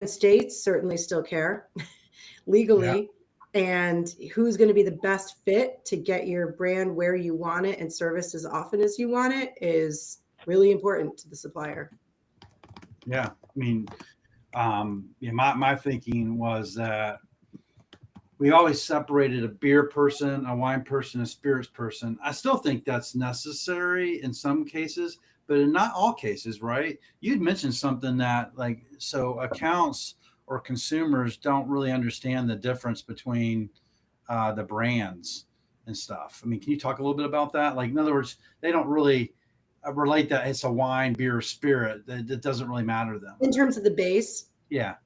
states certainly still care Yeah. legally, and who's going to be the best fit to get your brand where you want it and serviced as often as you want it is really important to the supplier. Yeah. I mean, yeah, my thinking was that we always separated a beer person, a wine person, a spirits person. I still think that's necessary in some cases, but in not all cases, right? You'd mentioned something that, like, so accounts or consumers don't really understand the difference between the brands and stuff. I mean, can you talk a little bit about that? Like, in other words, they don't really relate that it's a wine, beer, spirit. That doesn't really matter to them. In terms of the base, Yeah.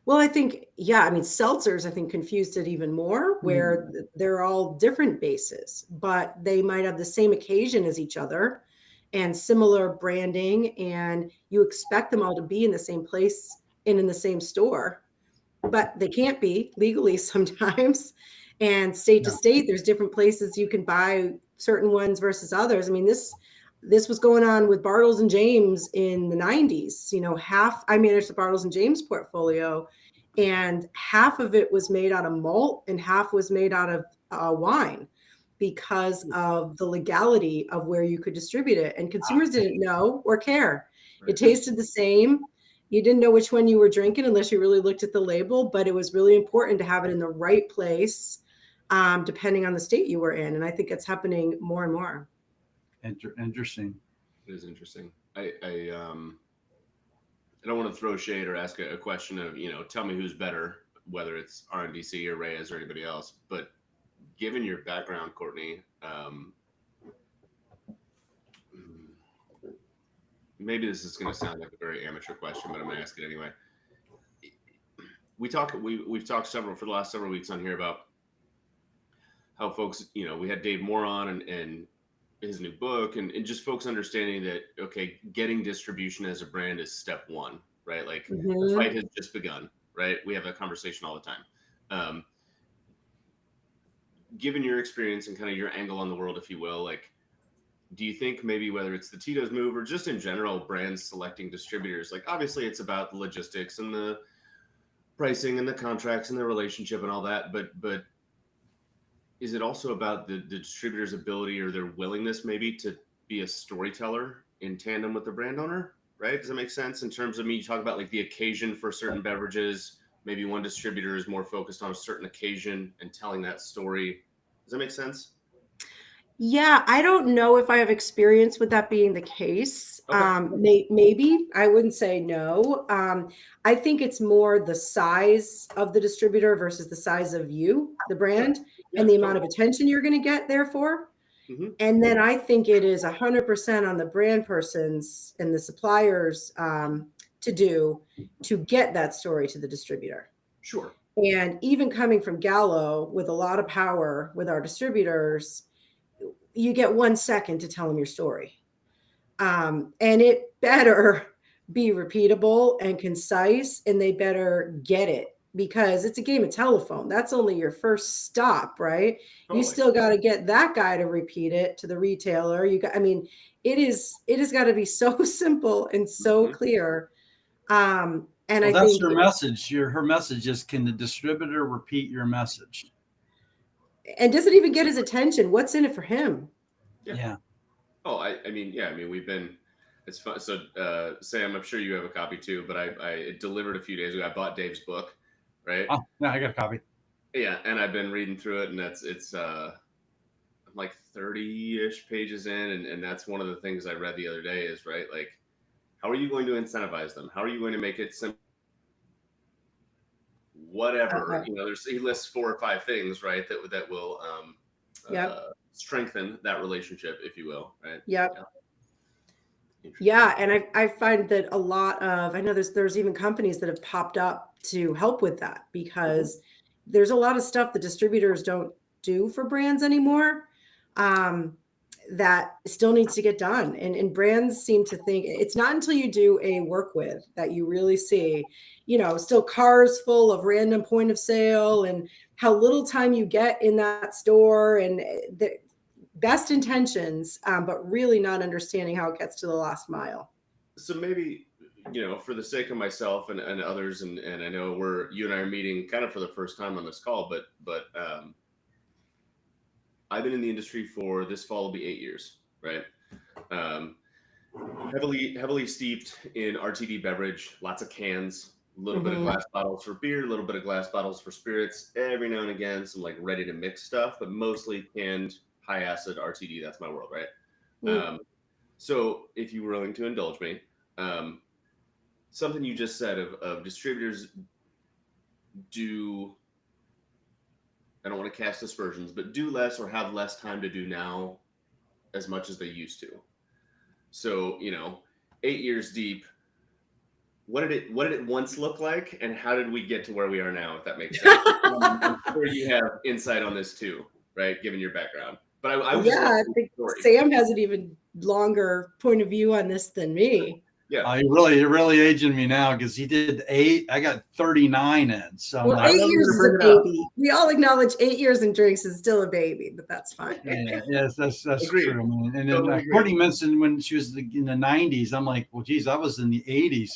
well, I think, yeah, I mean, seltzers, I think, confused it even more, where Mm. they're all different bases, but they might have the same occasion as each other and similar branding, and you expect them all to be in the same place and in the same store, but they can't be legally sometimes. And state to Yeah. state, there's different places you can buy certain ones versus others. I mean, this was going on with Bartles and James in the 90s. You know, half I managed the Bartles and James portfolio, and half of it was made out of malt and half was made out of wine because of the legality of where you could distribute it. And consumers didn't know or care. It Right. tasted the same. You didn't know which one you were drinking unless you really looked at the label, but it was really important to have it in the right place, depending on the state you were in. And I think it's happening more and more. Interesting. It is interesting. I don't want to throw shade or ask a question of, tell me who's better, whether it's RNDC or Reyes or anybody else. But given your background, Courtney, maybe this is going to sound like a very amateur question, but I'm going to ask it anyway. We've talked for the last several weeks on here about how folks, we had Dave Moore on and his new book and just folks understanding that, okay, getting distribution as a brand is step one, right? Like the fight has just begun, right? We have that conversation all the time. Given your experience and kind of your angle on the world, if you will, like, do you think maybe whether it's the Tito's move or just in general brands selecting distributors, like obviously it's about the logistics and the pricing and the contracts and the relationship and all that, but is it also about the distributor's ability or their willingness maybe to be a storyteller in tandem with the brand owner, right? Does that make sense? In terms of, you talk about like the occasion for certain beverages, maybe one distributor is more focused on a certain occasion and telling that story. Does that make sense? Yeah, I don't know if I have experience with that being the case. Okay. Maybe I wouldn't say no. I think it's more the size of the distributor versus the size of you, the Sure. brand, Yeah, and the amount of totally. attention you're going to get, therefore. Mm-hmm. And then I think it is 100% on the brand persons and the suppliers to get that story to the distributor. Sure. And even coming from Gallo with a lot of power with our distributors, you get 1 second to tell them your story. And it better be repeatable and concise, and they better get it because it's a game of telephone. That's only your first stop, right? You Totally. still got to get that guy to repeat it to the retailer. It has got to be so simple and so Mm-hmm. clear. And Well, I that's think, her message. Her message is, can the distributor repeat your message? and does it even get his attention? What's in it for him? Yeah. Oh, we've been, it's fun. So, Sam, I'm sure you have a copy too, but I delivered a few days ago. I bought Dave's book, right? Oh, yeah, I got a copy. Yeah. And I've been reading through it and I'm like 30-ish pages in. And that's one of the things I read the other day is, right, like, how are you going to incentivize them? How are you going to make it simple? Whatever, he lists 4 or 5 things, right, that will strengthen that relationship, if you will, right? Yep. Yeah. Yeah, and I find that a lot of, I know there's even companies that have popped up to help with that because there's a lot of stuff the distributors don't do for brands anymore, that still needs to get done. And brands seem to think it's not until you do a work with that you really see, still cars full of random point of sale and how little time you get in that store and the best intentions, but really not understanding how it gets to the last mile. So maybe for the sake of myself and others, and I know you and I are meeting kind of for the first time on this call, but I've been in the industry for this fall will be 8 years, right? Um, heavily steeped in RTD beverage, lots of cans, a little bit of glass bottles for beer, a little bit of glass bottles for spirits, every now and again some like ready to mix stuff, but mostly canned high acid RTD. That's my world, right? So if you were willing to indulge me, something you just said of distributors do, I don't want to cast aspersions, but do less or have less time to do now as much as they used to. So, 8 years deep, what did it once look like, and how did we get to where we are now, if that makes sense? I'm sure you have insight on this too, right? Given your background. But I was I think Sam has an even longer point of view on this than me. Yeah, you're really aging me now, because he did 8. I got 39 in. So well, 8 years is a baby. We all acknowledge 8 years in drinks is still a baby, but that's fine. Yes, that's true. Man. And then Courtney mentioned when she was in the 90s. I'm like, well, geez, I was in the 80s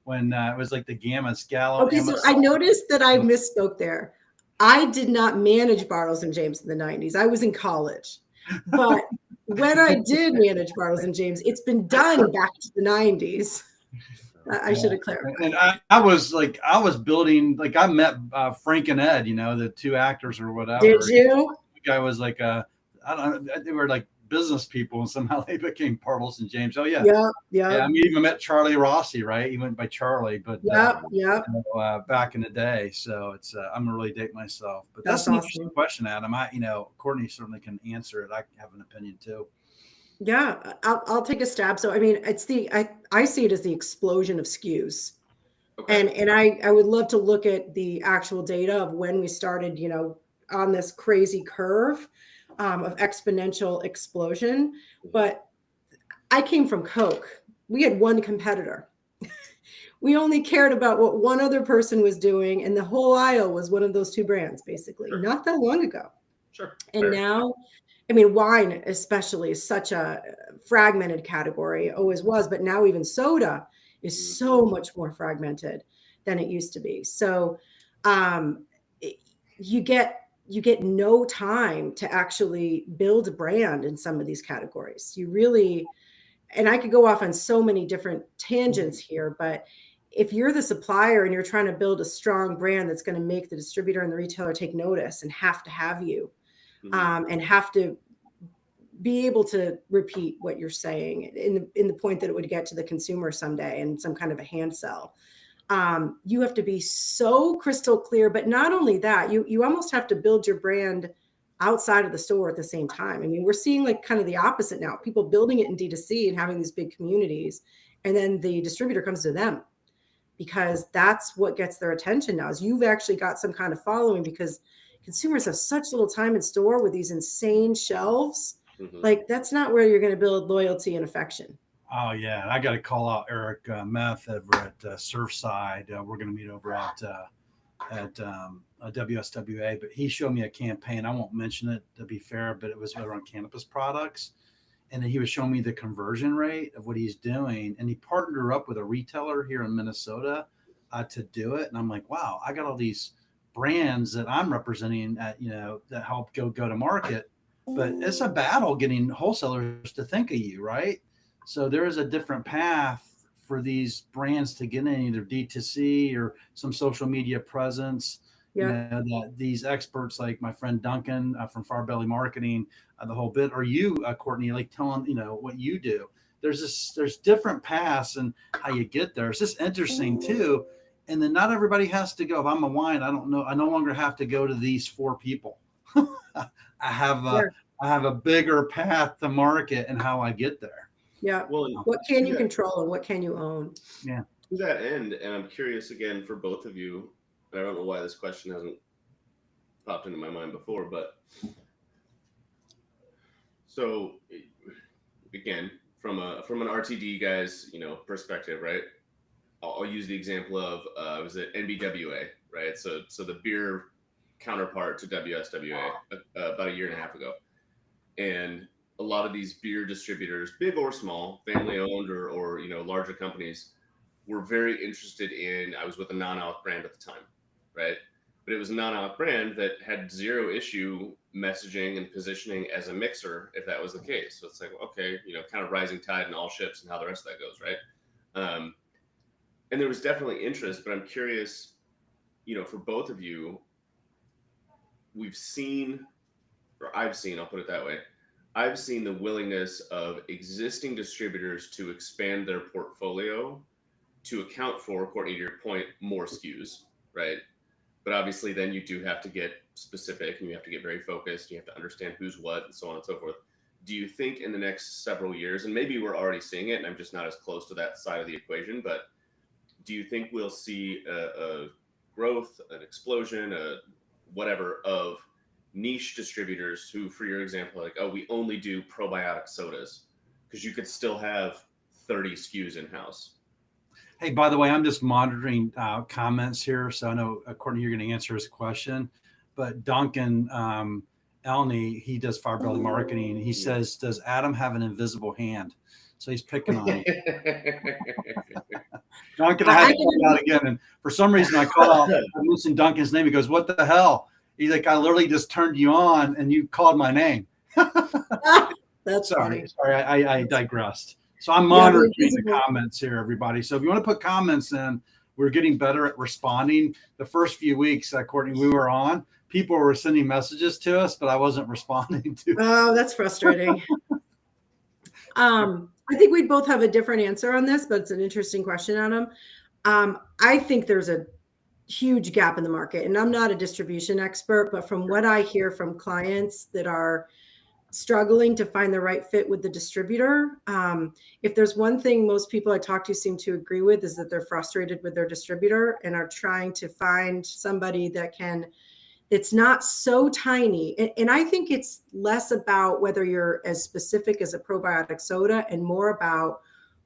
when it was like the Gamma Scala. Okay, so I noticed that I misspoke there. I did not manage Bartles and James in the 90s. I was in college, but when I did manage Bartles and James, it's been done back to the 90s. I should have clarified. And I was building, like I met Frank and Ed, the 2 actors or whatever. Did you? The guy was like I don't know, they were like business people, and somehow they became Bartles and James. Oh yeah. Yeah. I mean, even met Charlie Rossi, right? He went by Charlie, but back in the day. So it's I'm gonna really date myself. But that's an interesting question, Adam. Courtney certainly can answer it. I have an opinion too. Yeah, I'll take a stab. So I mean, it's I see it as the explosion of SKUs. Okay. And I would love to look at the actual data of when we started, on this crazy curve of exponential explosion. But I came from Coke. We had one competitor. We only cared about what one other person was doing, and the whole aisle was one of those 2 brands, basically, not that long ago. Sure. And now, I mean, wine especially is such a fragmented category, always was, but now even soda is so much more fragmented than it used to be. So you get no time to actually build a brand in some of these categories. You really, and I could go off on so many different tangents here, but if you're the supplier and you're trying to build a strong brand that's going to make the distributor and the retailer take notice and have to have you, and have to be able to repeat what you're saying in the point that it would get to the consumer someday and some kind of a hand sell. You have to be so crystal clear, but not only that, you almost have to build your brand outside of the store at the same time. I mean, we're seeing like kind of the opposite now, people building it in D2C and having these big communities, and then the distributor comes to them because that's what gets their attention now, is you've actually got some kind of following, because consumers have such little time in store with these insane shelves. Like, that's not where you're going to build loyalty and affection. Oh yeah, I got to call out Eric Meth over at Surfside. We're going to meet over at WSWA, but he showed me a campaign. I won't mention it to be fair, but it was around cannabis products, and he was showing me the conversion rate of what he's doing, and he partnered up with a retailer here in Minnesota to do it. And I'm like, wow, I got all these brands that I'm representing at, that help go to market, but it's a battle getting wholesalers to think of you, right? So there is a different path for these brands to get in, either D2C or some social media presence. That these experts like my friend Duncan from Far Belly Marketing, the whole bit, or you, Courtney, like telling what you do. There's different paths and how you get there. It's just interesting too. And then not everybody has to go. If I'm a wine, I don't know. I no longer have to go to these 4 people. I have a bigger path to market and how I get there. Yeah. Well, what can you control and what can you own? Yeah. To that end, and I'm curious again for both of you, I don't know why this question hasn't popped into my mind before, but so again, from an RTD guy's perspective, right? I'll use the example of was it NBWA, right? So the beer counterpart to WSWA about a year and a half ago, and a lot of these beer distributors, big or small, family owned or larger companies, were very interested in. I was with a non-alc brand at the time, right? But it was a non-alc brand that had zero issue messaging and positioning as a mixer, if that was the case. So it's like, okay, kind of rising tide in all ships, and how the rest of that goes, right? And there was definitely interest, but I'm curious, for both of you, I've seen, I'll put it that way, I've seen the willingness of existing distributors to expand their portfolio to account for, Courtney, to your point, more SKUs, right? But obviously then you do have to get specific, and you have to get very focused. You have to understand who's what, and so on and so forth. Do you think in the next several years, and maybe we're already seeing it and I'm just not as close to that side of the equation, but do you think we'll see a growth, an explosion, whatever, of niche distributors who, for your example, like, oh, we only do probiotic sodas, because you could still have 30 SKUs in-house? Hey, by the way, I'm just monitoring comments here. So I know, Courtney, you're going to answer his question. But Duncan Elney, he does Fire Belly Marketing. He says, does Adam have an invisible hand? So he's picking on you. Duncan, I had to call out again. And for some reason, I called out, I mentioned Duncan's name. He goes, what the hell? He's like, I literally just turned you on and you called my name. That's sorry. funny. Sorry, I digressed. So I'm monitoring the comments here, everybody. So if you want to put comments in, we're getting better at responding. The first few weeks, Courtney, we were on, people were sending messages to us, but I wasn't responding to. Oh, that's frustrating. I think we'd both have a different answer on this, but it's an interesting question, Adam. I think there's a huge gap in the market, and I'm not a distribution expert, but from what I hear from clients that are struggling to find the right fit with the distributor, if there's one thing most people I talk to seem to agree with, is that they're frustrated with their distributor and are trying to find somebody that it's not so tiny. And I think it's less about whether you're as specific as a probiotic soda and more about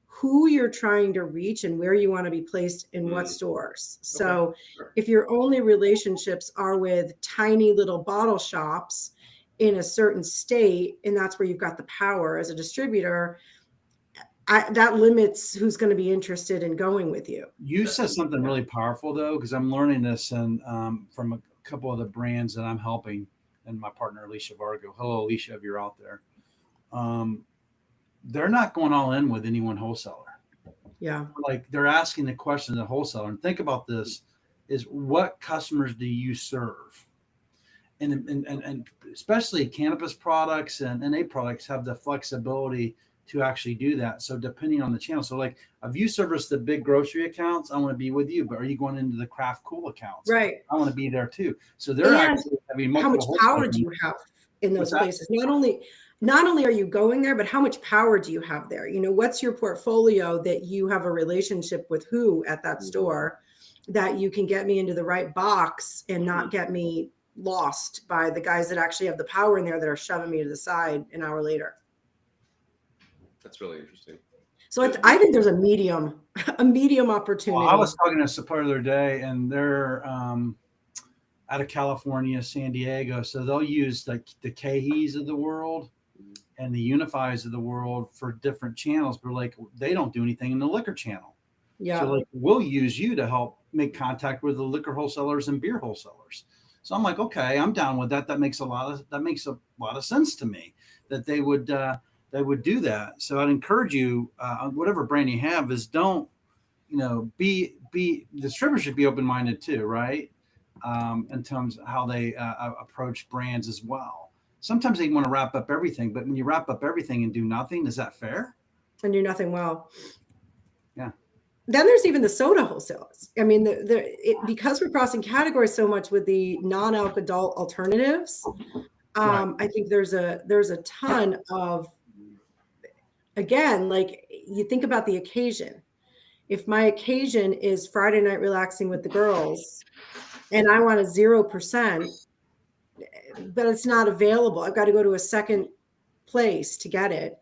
who you're trying to reach and where you want to be placed in what stores. So if your only relationships are with tiny little bottle shops in a certain state, and that's where you've got the power as a distributor, that limits who's going to be interested in going with you. You said something really powerful, though, because I'm learning this and from a couple of the brands that I'm helping, and my partner Alicia Vargo. Hello, Alicia, if you're out there. They're not going all in with any one wholesaler. Yeah. Like, they're asking the question to the wholesaler. And think about this, is what customers do you serve? And especially cannabis products and NA products have the flexibility to actually do that. So depending on the channel, so like if you service the big grocery accounts, I want to be with you. But are you going into the craft cool accounts? Right. I want to be there too. So they're actually having how much power do you have in those places? Not only are you going there, but how much power do you have there? What's your portfolio that you have a relationship with who at that store that you can get me into the right box and not get me lost by the guys that actually have the power in there that are shoving me to the side an hour later. That's really interesting. So I think there's a medium opportunity. Well, I was talking to a supplier the other day, and they're out of California, San Diego. So they'll use like the Kahis of the world and the Unifies of the world for different channels, but like they don't do anything in the liquor channel. Yeah. So like we'll use you to help make contact with the liquor wholesalers and beer wholesalers. So I'm like, okay, I'm down with that. That makes a lot of sense to me that they would do that. So I'd encourage you, whatever brand you have, is don't, be distributors should be open-minded too, right? In terms of how they approach brands as well. Sometimes they want to wrap up everything, but when you wrap up everything and do nothing, is that fair? And do nothing well. Yeah. Then there's even the soda wholesalers. I mean, because we're crossing categories so much with the non-alc adult alternatives, right. I think there's a ton of, again, like you think about the occasion. If my occasion is Friday night relaxing with the girls and I want a 0%, but it's not available, I've got to go to a second place to get it.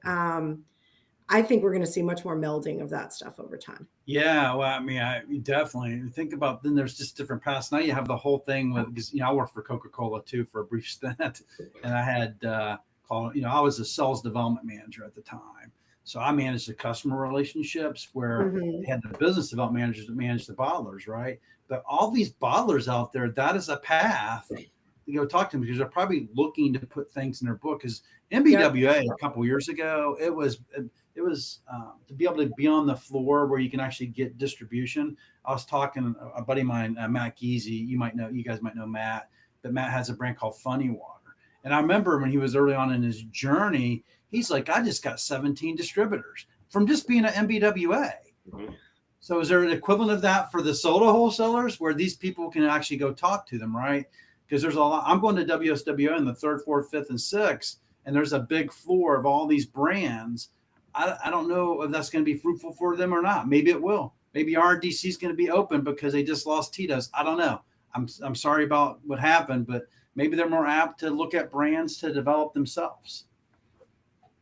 I think we're going to see much more melding of that stuff over time. Yeah, well, I mean, I definitely think about. Then there's just different paths. Now you have the whole thing with, because I worked for Coca-Cola too for a brief stint, and I had I was a sales development manager at the time. So I managed the customer relationships where Mhm. they had the business development managers that managed the bottlers, right? But all these bottlers out there, that is a path to go talk to them because they're probably looking to put things in their book. Because Yep. MBWA a couple of years ago, it was to be able to be on the floor where you can actually get distribution. I was talking a buddy of mine, Matt Geezy. You guys might know Matt, but Matt has a brand called Funny Water. And I remember when he was early on in his journey, he's like, I just got 17 distributors from just being an MBWA. Mhm. So is there an equivalent of that for the soda wholesalers where these people can actually go talk to them, right? Because there's a lot. I'm going to WSWA in the 3rd, 4th, 5th, and 6th, and there's a big floor of all these brands. I don't know if that's going to be fruitful for them or not. Maybe it will. Maybe RDC is going to be open because they just lost Tito's. I don't know. I'm sorry about what happened, but maybe they're more apt to look at brands to develop themselves.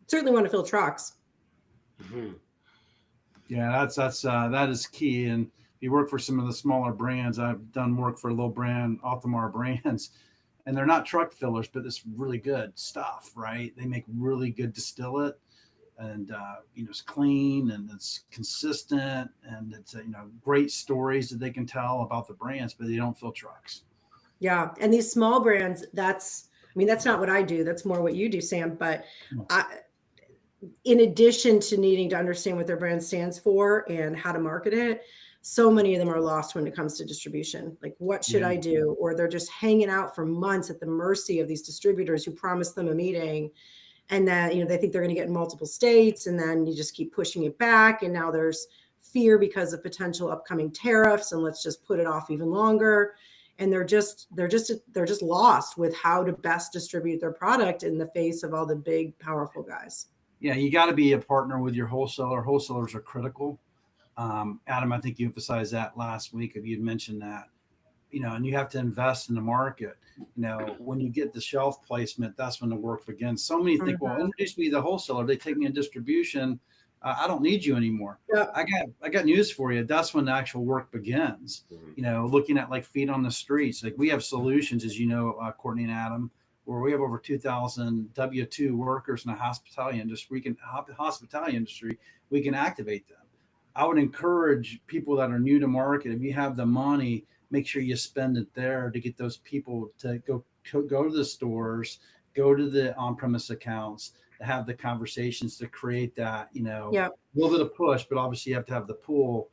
Certainly want to fill trucks. Mhm. Yeah, that is key. And if you work for some of the smaller brands, I've done work for a little brand, Altamar Brands, and they're not truck fillers, but it's really good stuff, right? They make really good distillate, and it's clean and it's consistent, and it's great stories that they can tell about the brands, but they don't fill trucks. Yeah. And these small brands, that's not what I do. That's more what you do, Sam. But in addition to needing to understand what their brand stands for and how to market it, so many of them are lost when it comes to distribution. Like, what should I do? Or they're just hanging out for months at the mercy of these distributors who promise them a meeting. And then, they think they're going to get in multiple states, and then you just keep pushing it back. And now there's fear because of potential upcoming tariffs, and let's just put it off even longer. And they're just lost with how to best distribute their product in the face of all the big, powerful guys. Yeah, you got to be a partner with your wholesaler. Wholesalers are critical. Adam, I think you emphasized that last week. If you'd mentioned that, and you have to invest in the market. When you get the shelf placement, that's when the work begins. So many think, well, introduce me to the wholesaler. They take me in distribution. I don't need you anymore. Yeah. I got news for you. That's when the actual work begins. Mhm. Looking at like feet on the streets. Like, we have solutions, as Courtney and Adam, where we have over 2,000 W-2 workers in the hospitality industry. We can activate them. I would encourage people that are new to market, if you have the money, make sure you spend it there to get those people to go to the stores, go to the on-premise accounts, to have the conversations to create that, a little bit of push, but obviously you have to have the pull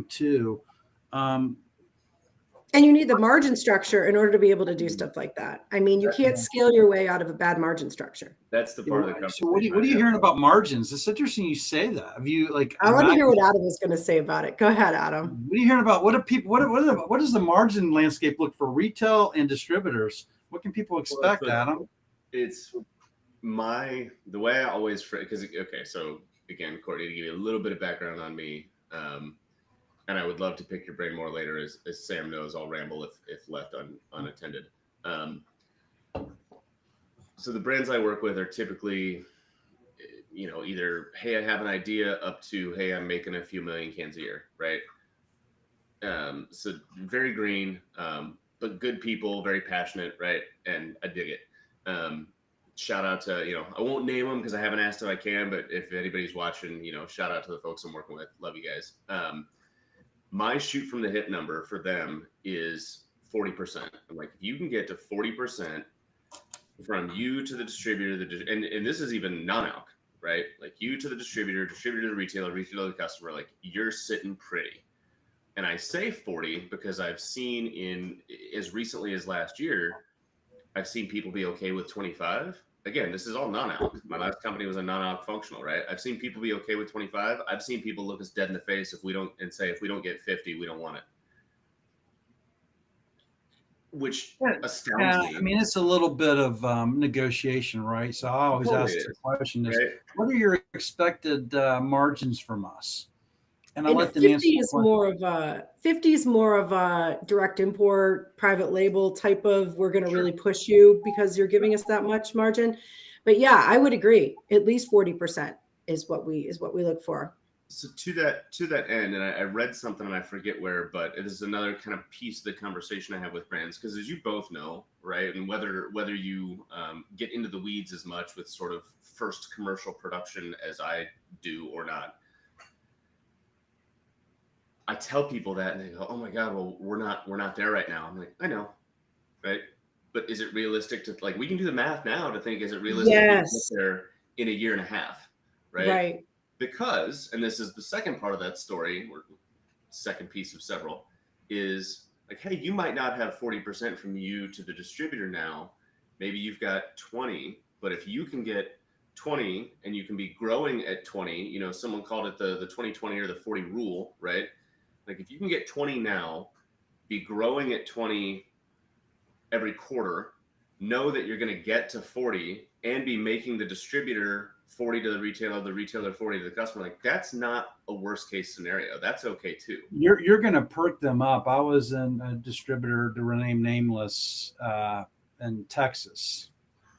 too. And you need the margin structure in order to be able to do stuff like that. You can't scale your way out of a bad margin structure. That's the part of the company. So what are you hearing about margins? It's interesting you say that. Have you I want to hear what Adam is going to say about it. Go ahead, Adam. What are you hearing about? What does the margin landscape look for retail and distributors? What can people expect, Adam? It's the way I always so again, Courtney, to give you a little bit of background on me, and I would love to pick your brain more later, as Sam knows, I'll ramble if left unattended. So the brands I work with are typically, either, hey, I have an idea, up to, hey, I'm making a few million cans a year, right? So very green, but good people, very passionate, right? And I dig it. Shout out to, I won't name them because I haven't asked if I can, but if anybody's watching, shout out to the folks I'm working with. Love you guys. My shoot from the hip number for them is 40%. I'm like, if you can get to 40% from you to the distributor, and this is even non-alc, right? Like, you to the distributor to the retailer to the customer, like, you're sitting pretty. And I say 40 because I've seen as recently as last year, I've seen people be okay with 25. Again, this is all non-alc. My last company was a non-alc functional, right? I've seen people be okay with 25. I've seen people look us dead in the face if we don't get 50, we don't want it. Which astounds me. It's a little bit of negotiation, right? So I always ask the question: right? What are your expected margins from us? And I let them 50 is more of a direct import, private label type of, we're going to really push you because you're giving us that much margin. But yeah, I would agree. At least 40% is what we look for. So to that end, and I read something and I forget where, but it is another kind of piece of the conversation I have with brands, because as you both know, right, and whether you get into the weeds as much with sort of first commercial production as I do or not, I tell people that and they go, "Oh my God, well we're not there right now." I'm like, I know, right? But is it realistic to, like, we can do the math now to think, is it realistic to get Yes. there in a year and a half, right? Right. Because, and this is the second part of that story, or second piece of several, is like, hey, you might not have 40% from you to the distributor now. Maybe you've got 20, but if you can get 20 and you can be growing at 20, someone called it the 20/20 or the 40 rule, right? Like if you can get 20 now, be growing at 20 every quarter, know that you're going to get to 40 and be making the distributor 40 to the retailer 40 to the customer. Like that's not a worst case scenario. That's okay too. You're going to perk them up. I was in a distributor, to remain nameless, in Texas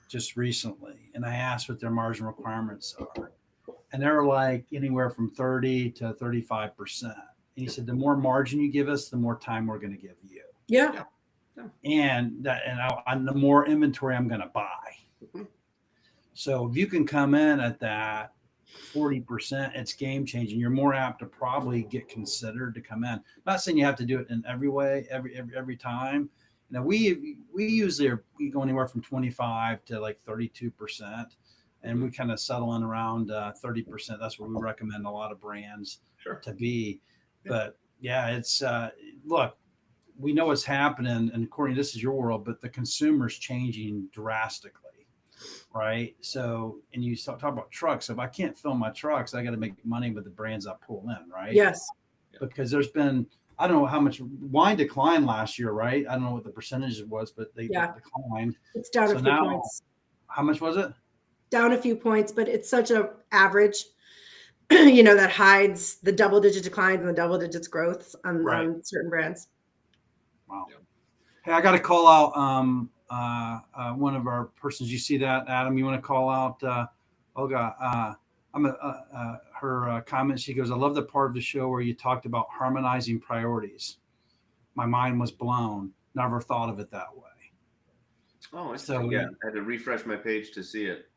just recently, and I asked what their margin requirements are, and they're like anywhere from 30 to 35%. And he said, the more margin you give us, the more time we're going to give you. Yeah. And the more inventory I'm going to buy. Mhm. So if you can come in at that 40%, it's game changing. You're more apt to probably get considered to come in. I'm not saying you have to do it in every way, every time. We usually we go anywhere from 25 to like 32%, and we kind of settle in around 30%. That's what we recommend a lot of brands to be. Yeah. But yeah, it's look, we know what's happening, and according to this is your world, but the consumer's changing drastically. Right. So, and you talk about trucks. So if I can't fill my trucks, I got to make money with the brands I pull in. Right. Yes. Because there's been, I don't know how much wine declined last year. Right. I don't know what the percentage was, but they declined. It's down a few points. How much was it? Down a few points, but it's such a average, that hides the double digit declines and the double digits growths on certain brands. Wow. Yeah. Hey, I got to call out one of our persons. You see that, Adam? You want to call out Olga? Her comment. She goes, "I love the part of the show where you talked about harmonizing priorities. My mind was blown. Never thought of it that way." Oh, I had to refresh my page to see it.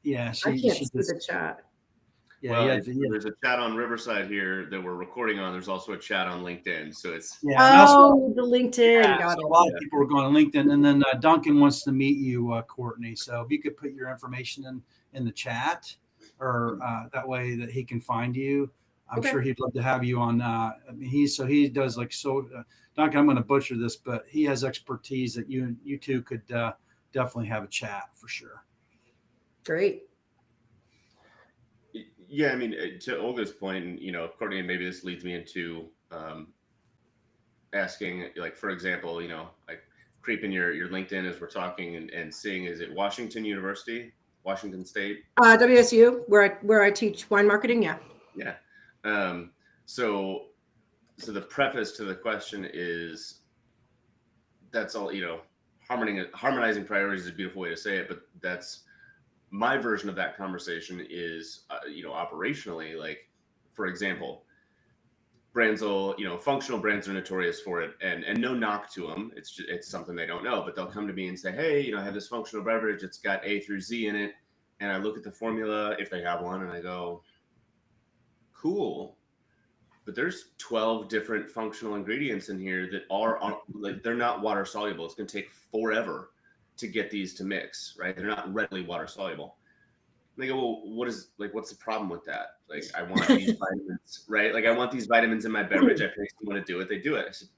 Yeah, I can't see the chat. Yeah, there's a chat on Riverside here that we're recording on. There's also a chat on LinkedIn. So it's the LinkedIn. Got it. A lot of people are going to LinkedIn, and then Duncan wants to meet you, Courtney. So if you could put your information in the chat, or that way that he can find you. I'm sure he'd love to have you on. He does like Duncan. I'm going to butcher this, but he has expertise that you two could definitely have a chat for sure. Great. Yeah, I mean, to Olga's point, and Courtney, and maybe this leads me into asking, like, for example, like creeping your LinkedIn as we're talking and seeing, is it Washington University, Washington State? WSU, where I teach wine marketing. Yeah. Yeah. So the preface to the question is, that's all, harmonizing priorities is a beautiful way to say it, but that's my version of that conversation is, operationally, like, for example, brands will, functional brands are notorious for it, and no knock to them. It's something they don't know, but they'll come to me and say, hey, I have this functional beverage. It's got A through Z in it. And I look at the formula, if they have one, and I go, cool. But there's 12 different functional ingredients in here that are like, they're not water soluble. It's going to take forever to get these to mix, right? They're not readily water soluble. And they go, well, what's the problem with that? Like, I want these vitamins, right? Like, I want these vitamins in my beverage. I pay someone to do it. They do it. I said,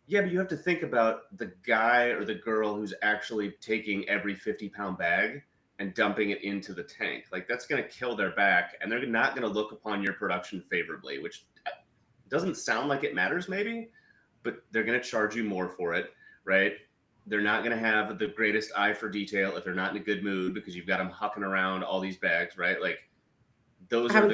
yeah, but you have to think about the guy or the girl who's actually taking every 50-pound bag and dumping it into the tank. Like, that's going to kill their back, and they're not going to look upon your production favorably, which doesn't sound like it matters maybe, but they're going to charge you more for it, right? They're not going to have the greatest eye for detail if they're not in a good mood because you've got them hucking around all these bags, right? Like, those are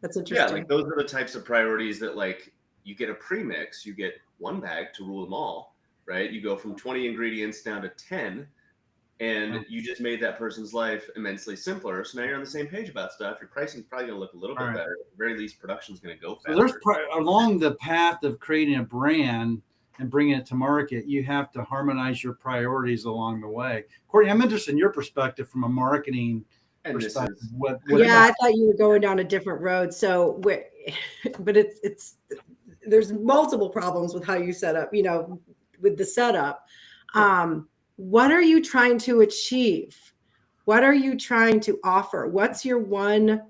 that's interesting. Yeah, like those are the types of priorities that, like, you get a premix, you get one bag to rule them all, right? You go from 20 ingredients down to 10. and you just made that person's life immensely simpler. So now you're on the same page about stuff. Your pricing's probably going to look a little bit better. At the very least, production's going to go faster. So there's along the path of creating a brand and bringing it to market, you have to harmonize your priorities along the way. Courtney, I'm interested in your perspective from a marketing perspective. I thought you were going down a different road. So, but it's there's multiple problems with how you set up, with the setup. What are you trying to achieve? What are you trying to offer? What's your one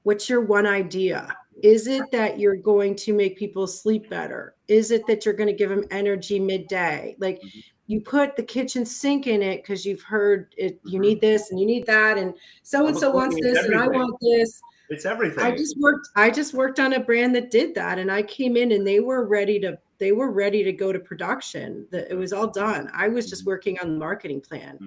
idea? Is it that you're going to make people sleep better? Is it that you're going to give them energy midday? Like you put the kitchen sink in it because you've heard it, you need this and you need that. And so wants this and I want this. It's everything. I just worked on a brand that did that. And I came in and they were ready to go to production. It was all done. I was just working on the marketing plan.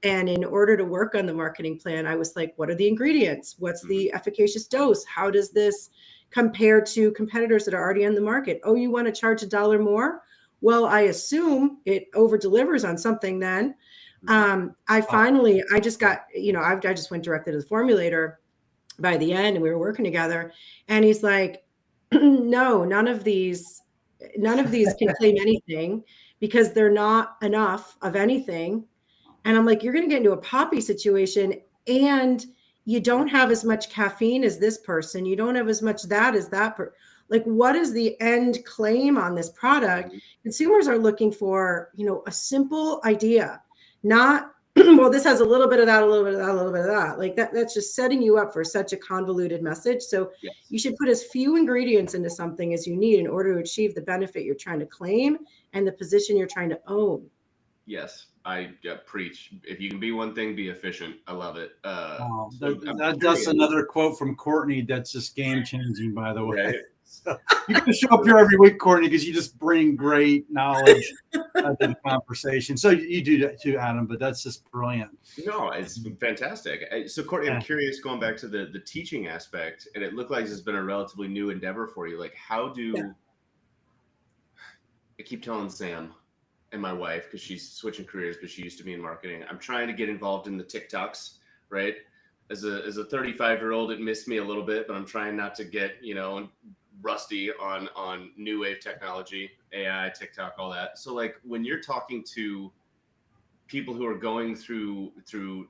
And in order to work on the marketing plan, I was like, what are the ingredients? What's the efficacious dose? How does this compare to competitors that are already on the market? Oh, you want to charge $1 more? Well, I assume it over delivers on something then. I just went directly to the formulator by the end and we were working together. And he's like, no, none of these can claim anything because they're not enough of anything. And I'm like, you're going to get into a poppy situation and you don't have as much caffeine as this person. You don't have as much that as that. Like, what is the end claim on this product? Consumers are looking for, a simple idea, not, well, this has a little bit of that, a little bit of that, a little bit of that. Like that's just setting you up for such a convoluted message. So you should put as few ingredients into something as you need in order to achieve the benefit you're trying to claim and the position you're trying to own. Yes, I preach. If you can be one thing, be efficient. I love it. That's another quote from Courtney that's just game changing, by the way. Right. So you can show up here every week, Courtney, because you just bring great knowledge to the conversation. So you do that too, Adam, but that's just brilliant. No, it's fantastic. So Courtney, I'm curious, going back to the teaching aspect, and it looked like it's been a relatively new endeavor for you. Like, how do I keep telling Sam and my wife, because she's switching careers, but she used to be in marketing, I'm trying to get involved in the TikToks, right? As a 35-year-old, it missed me a little bit, but I'm trying not to get, rusty on new wave technology, AI, TikTok, all that. So like when you're talking to people who are going through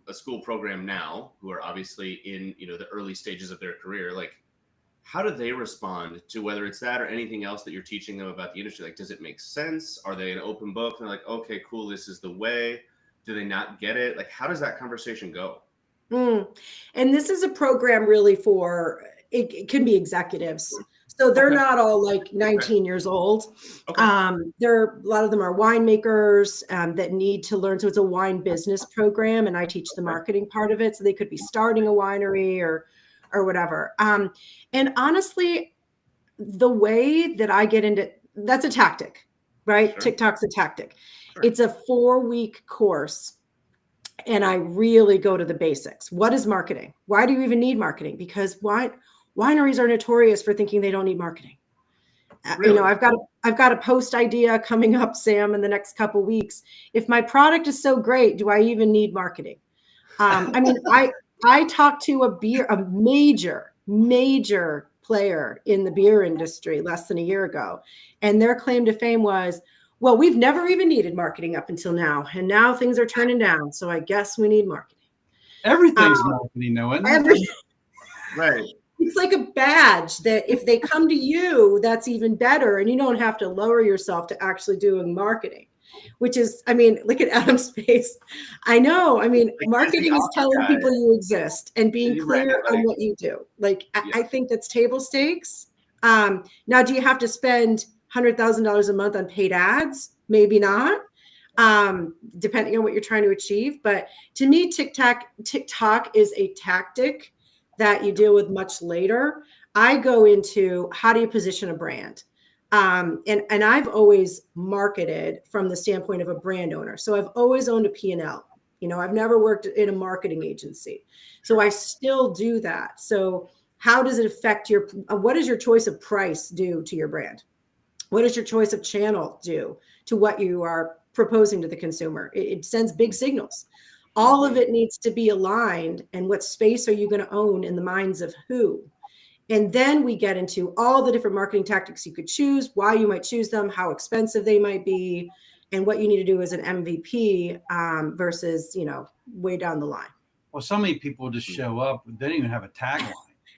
a school program now, who are obviously in, the early stages of their career, like how do they respond to whether it's that or anything else that you're teaching them about the industry? Like, does it make sense? Are they an open book? And they're like, okay, cool, this is the way. Do they not get it? Like, how does that conversation go? And this is a program really for, it can be executives. So they're not all like 19 years old. A lot of them are winemakers that need to learn. So it's a wine business program, and I teach the marketing part of it. So they could be starting a winery or whatever. And honestly, the way that I get into that's a tactic, right? Sure. TikTok's a tactic. Sure. It's a 4-week course. And I really go to the basics. What is marketing? Why do you even need marketing? Because wineries are notorious for thinking they don't need marketing. Really? I've got a post idea coming up, Sam, in the next couple of weeks. If my product is so great, do I even need marketing? I talked to a major player in the beer industry less than a year ago, and their claim to fame was, well, we've never even needed marketing up until now, and now things are turning down, so I guess we need marketing. Everything's marketing, though, isn't it? Right. It's like a badge that if they come to you, that's even better, and you don't have to lower yourself to actually doing marketing, which is, look at Adam's face. I know. Marketing is telling people you exist and being clear on what you do. I think that's table stakes. Now, do you have to spend $100,000 a month on paid ads? Maybe not, depending on what you're trying to achieve. But to me, TikTok is a tactic that you deal with much later. I go into how do you position a brand? And I've always marketed from the standpoint of a brand owner. So I've always owned a P&L. I've never worked in a marketing agency. So I still do that. So how does it affect what does your choice of price do to your brand? What does your choice of channel do to what you are proposing to the consumer. It sends big signals. All of it needs to be aligned. And what space are you going to own in the minds of who? And then we get into all the different marketing tactics you could choose, why you might choose them, how expensive they might be, and what you need to do as an MVP versus, way down the line. Well, so many people just show up. They don't even have a tagline.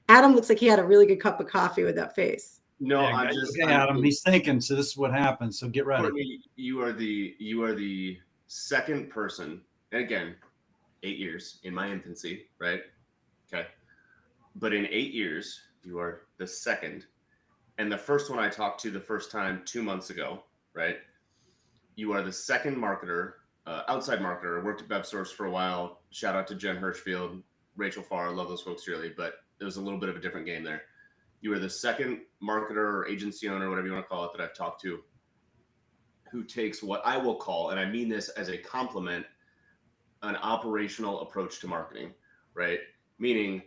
Adam looks like he had a really good cup of coffee with that face. No, Yeah, I'm just okay, Adam. He's thinking. So this is what happens. So get ready. Courtney, you are the second person, and again, 8 years in my infancy, right? Okay, but in 8 years, you are the second, and the first one I talked to the first time 2 months ago, right? You are the second marketer, outside marketer. Worked at BevSource for a while. Shout out to Jen Hirschfield, Rachel Farr. Love those folks dearly, but it was a little bit of a different game there. You are the second marketer or agency owner, whatever you want to call it, that I've talked to, who takes what I will call, and I mean this as a compliment, an operational approach to marketing, right? Meaning,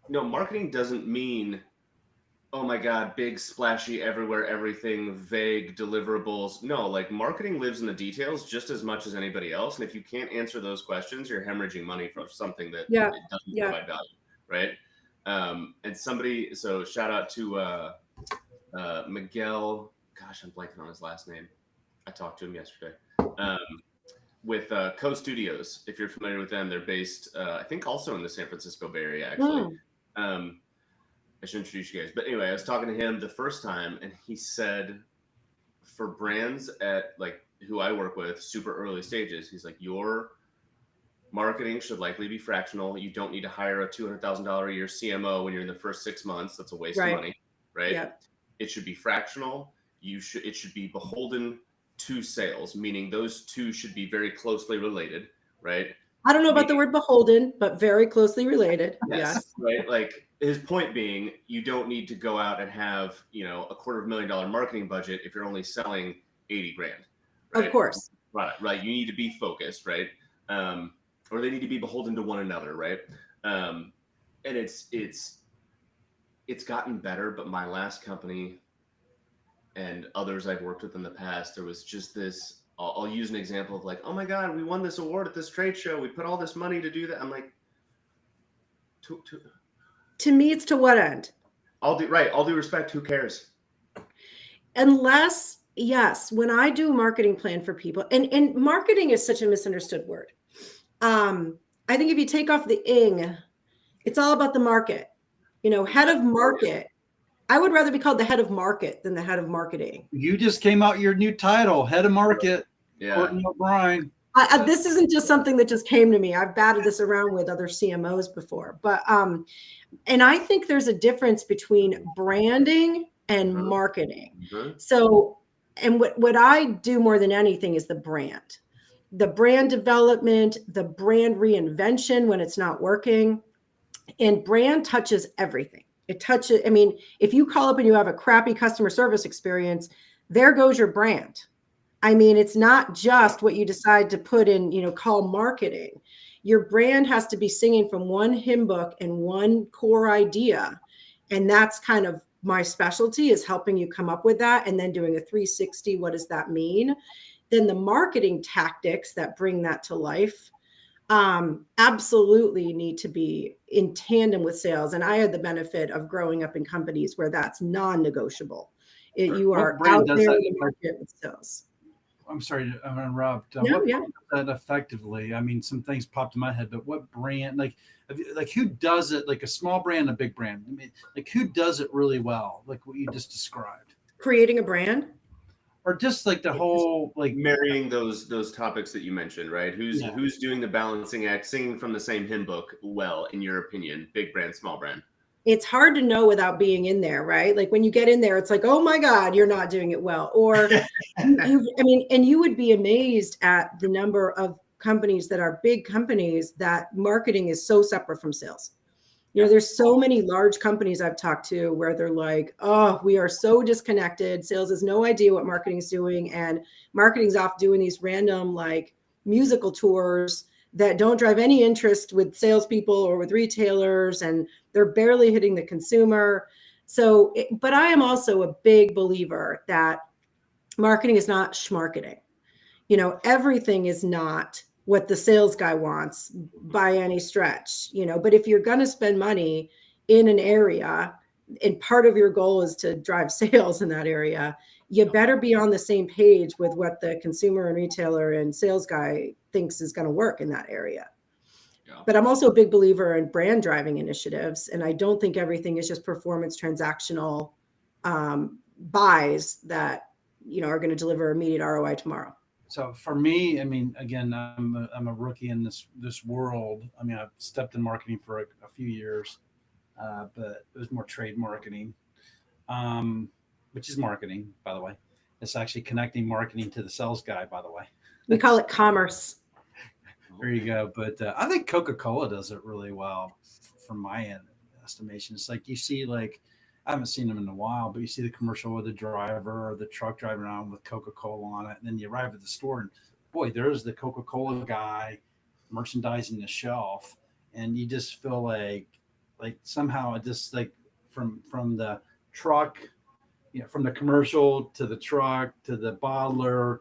no, marketing doesn't mean, oh my God, big, splashy, everywhere, everything, vague deliverables. No, like marketing lives in the details just as much as anybody else. And if you can't answer those questions, you're hemorrhaging money for something that it doesn't provide value, right? And somebody, so shout out to Miguel, gosh, I'm blanking on his last name. I talked to him yesterday. With Co Studios, if you're familiar with them, they're based, I think, also in the San Francisco Bay Area, actually. I should introduce you guys. But anyway, I was talking to him the first time, and he said, for brands at like who I work with, super early stages, he's like, your marketing should likely be fractional. You don't need to hire a $200,000 a year CMO when you're in the first 6 months. That's a waste of money, right? Yeah. It should be fractional. It should be beholden to sales, meaning those two should be very closely related, right? I don't know about the word beholden, but very closely related. Yes. Right. Like his point being, you don't need to go out and have, a $250,000 marketing budget if you're only selling 80 grand. Right? Of course. Right. You need to be focused, right? Or they need to be beholden to one another, right? And it's gotten better, but my last company and others I've worked with in the past, there was just this, I'll use an example of like, oh my God, we won this award at this trade show. We put all this money to do that. I'm like, to me, it's to what end? All due respect, who cares? Unless, yes, when I do a marketing plan for people, and marketing is such a misunderstood word. I think if you take off the ing, it's all about the market. Head of market. I would rather be called the head of market than the head of marketing. You just came out your new title, head of market. Yeah. Courtney O'Brien. This isn't just something that just came to me. I've batted this around with other CMOs before, but and I think there's a difference between branding and marketing. Mm-hmm. So, and what I do more than anything is the brand development, the brand reinvention when it's not working, and brand touches everything. It touches, if you call up and you have a crappy customer service experience, there goes your brand. It's not just what you decide to put in, call marketing. Your brand has to be singing from one hymn book and one core idea. And that's kind of my specialty, is helping you come up with that and then doing a 360. What does that mean? Then the marketing tactics that bring that to life absolutely need to be in tandem with sales. And I had the benefit of growing up in companies where that's non-negotiable. You are out there in the market with sales. I'm sorry, I'm going to interrupt. What does that effectively? Some things popped in my head, but what brand, like who does it, like a small brand, a big brand? Who does it really well? Like what you just described. Creating a brand? Or just like the whole, like marrying those topics that you mentioned, right? Who's doing the balancing act, singing from the same hymn book well, in your opinion, big brand, small brand? It's hard to know without being in there, right? Like when you get in there, it's like, oh my God, you're not doing it well. Or, and you would be amazed at the number of companies that are big companies that marketing is so separate from sales. There's so many large companies I've talked to where they're like, oh, we are so disconnected. Sales has no idea what marketing is doing. And marketing's off doing these random like musical tours that don't drive any interest with salespeople or with retailers. And they're barely hitting the consumer. So, but I am also a big believer that marketing is not schmarketing. everything is not what the sales guy wants by any stretch, but if you're going to spend money in an area and part of your goal is to drive sales in that area, you better be on the same page with what the consumer and retailer and sales guy thinks is going to work in that area. Yeah. But I'm also a big believer in brand driving initiatives. And I don't think everything is just performance transactional buys that, are going to deliver immediate ROI tomorrow. So for me, I mean, again, I'm a rookie in this world. I mean, I've stepped in marketing for a few years, but it was more trade marketing, which is marketing, by the way. It's actually connecting marketing to the sales guy, by the way. We call it commerce. There you go. But I think Coca-Cola does it really well from my estimation. It's like you see, I haven't seen them in a while, but you see the commercial with the driver or the truck driving around with Coca-Cola on it. And then you arrive at the store and boy, there's the Coca-Cola guy merchandising the shelf. And you just feel like somehow it just from the truck, from the commercial to the truck, to the bottler,